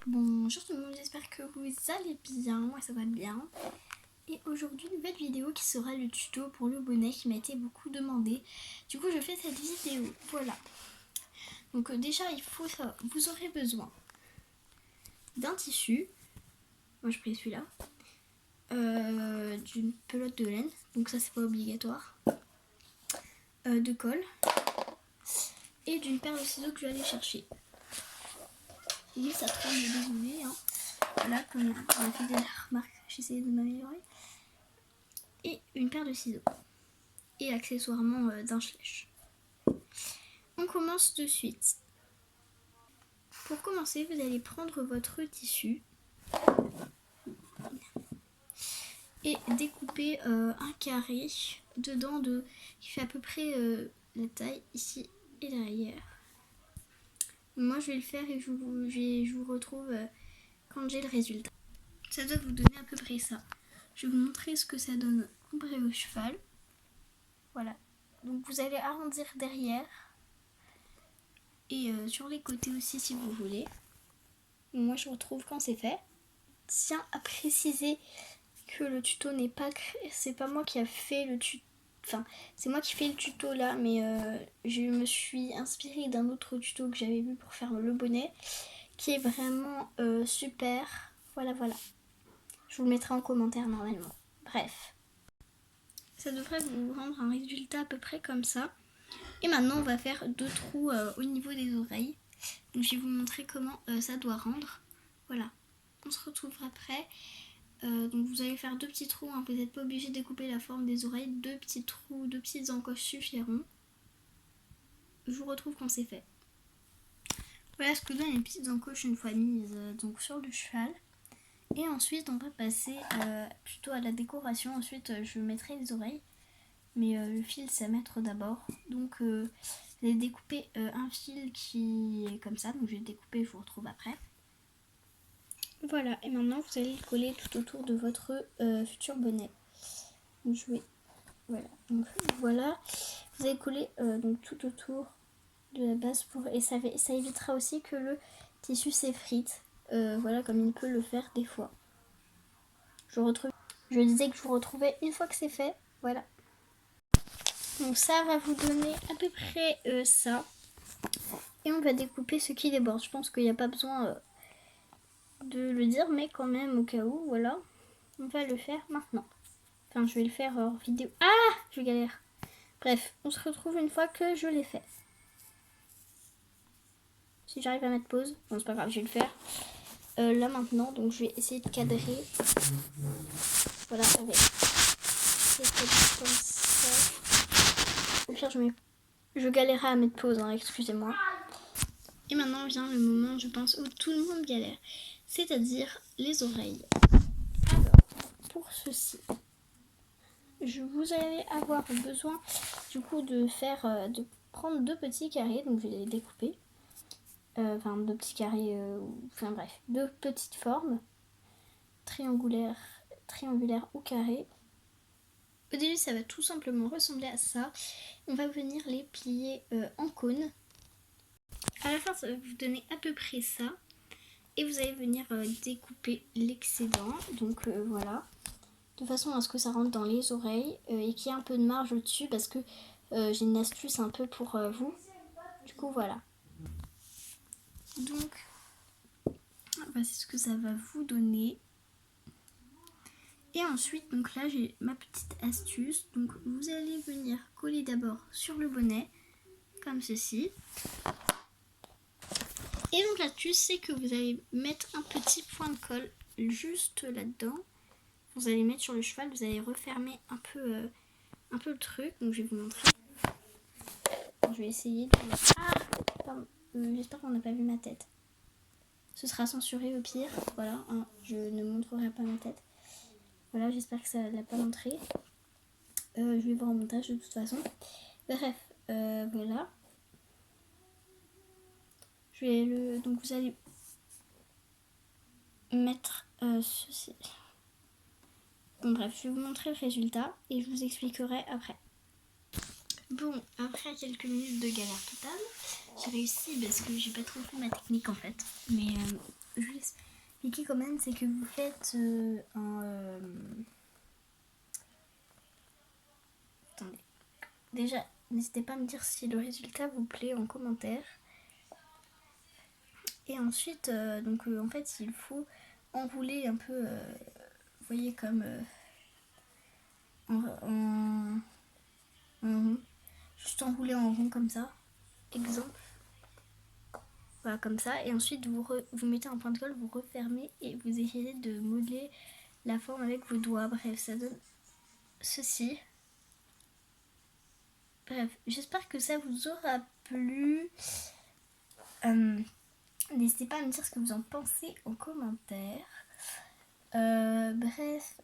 Bonjour tout le monde, j'espère que vous allez bien, moi ça va bien. Et aujourd'hui, une nouvelle vidéo qui sera le tuto pour le bonnet qui m'a été beaucoup demandé. Du coup, je fais cette vidéo, voilà. Donc déjà, il faut ça, vous aurez besoin d'un tissu. Moi je pris celui-là. D'une pelote de laine, donc ça c'est pas obligatoire. De colle. Et d'une paire de ciseaux que je vais aller chercher. Oui, ça tremble, désolé. Hein. Voilà, comme on a fait des remarques, j'essaie de m'améliorer. Et une paire de ciseaux. Et accessoirement d'un flèche. On commence de suite. Pour commencer, vous allez prendre votre tissu et découper un carré dedans qui fait à peu près la taille ici et derrière. Moi je vais le faire et je vous retrouve quand j'ai le résultat. Ça doit vous donner à peu près ça. Je vais vous montrer ce que ça donne comparé au cheval. Voilà. Donc vous allez arrondir derrière et sur les côtés aussi si vous voulez. Moi je retrouve quand c'est fait. Tiens à préciser que le tuto n'est pas créé, c'est pas moi qui a fait le tuto. Enfin, c'est moi qui fais le tuto là, mais je me suis inspirée d'un autre tuto que j'avais vu pour faire le bonnet, qui est vraiment super. Voilà. Je vous le mettrai en commentaire normalement. Bref. Ça devrait vous rendre un résultat à peu près comme ça. Et maintenant, on va faire 2 trous au niveau des oreilles. Donc, je vais vous montrer comment ça doit rendre. Voilà. On se retrouve après. Donc vous allez faire 2 petits trous, hein. Vous n'êtes pas obligé de découper la forme des oreilles, 2 petits trous, 2 petites encoches suffiront. Je vous retrouve quand c'est fait. Voilà ce que donnent les petites encoches une fois mises donc sur le cheval. Et ensuite on va passer plutôt à la décoration. Ensuite je mettrai les oreilles, mais le fil c'est à mettre d'abord. Donc vous allez découper un fil qui est comme ça, donc je vais le découper, je vous retrouve après. Voilà, et maintenant vous allez le coller tout autour de votre futur bonnet. Donc, voilà, vous allez coller donc tout autour de la base et ça évitera aussi que le tissu s'effrite. Voilà, comme il peut le faire des fois. Je disais que je vous retrouvais une fois que c'est fait. Voilà. Donc ça va vous donner à peu près ça. Et on va découper ce qui déborde. Je pense qu'il n'y a pas besoin de le dire, mais quand même au cas où, voilà. On va le faire maintenant. Enfin, je vais le faire en vidéo. Ah, je galère. Bref, on se retrouve une fois que je l'ai fait. Si j'arrive à mettre pause, bon c'est pas grave, je vais le faire. Là maintenant, donc je vais essayer de cadrer. Voilà, avec comme ça. Au pire, je galérais à mettre pause, hein, excusez-moi. Et maintenant vient le moment, je pense, où tout le monde galère. C'est-à-dire les oreilles. Alors, pour ceci, vous allez avoir besoin du coup de prendre 2 petits carrés, donc je vais les découper. Enfin 2 petits carrés, enfin bref, 2 petites formes, triangulaires ou carrées. Au début ça va tout simplement ressembler à ça. On va venir les plier en cône. À la fin ça va vous donner à peu près ça. Et vous allez venir découper l'excédent, donc voilà. De façon à ce que ça rentre dans les oreilles et qu'il y ait un peu de marge au-dessus parce que j'ai une astuce un peu pour vous. Du coup voilà. Donc voici ce que ça va vous donner. Et ensuite, donc là j'ai ma petite astuce. Donc vous allez venir coller d'abord sur le bonnet, comme ceci. Et donc l'astuce c'est que vous allez mettre un petit point de colle juste là-dedans. Vous allez mettre sur le cheval, vous allez refermer un peu le truc. Donc je vais vous montrer. Je vais essayer de... Ah pardon. J'espère qu'on n'a pas vu ma tête. Ce sera censuré au pire. Voilà, hein, je ne montrerai pas ma tête. Voilà, j'espère que ça ne l'a pas montré. Je vais voir en montage de toute façon. Bref, voilà. Donc vous allez mettre ceci. Bon bref, je vais vous montrer le résultat et je vous expliquerai après. Bon, après quelques minutes de galère totale, j'ai réussi parce que j'ai pas trop fait ma technique en fait. Mais expliquer quand même, c'est que vous faites un... Attendez. Déjà, n'hésitez pas à me dire si le résultat vous plaît en commentaire. Et ensuite, en fait, il faut enrouler un peu, vous voyez, comme en rond. Juste enrouler en rond comme ça. Exemple. Voilà, comme ça. Et ensuite, vous mettez un point de colle, vous refermez et vous essayez de modeler la forme avec vos doigts. Bref, ça donne ceci. Bref, j'espère que ça vous aura plu. N'hésitez pas à me dire ce que vous en pensez en commentaire. Bref.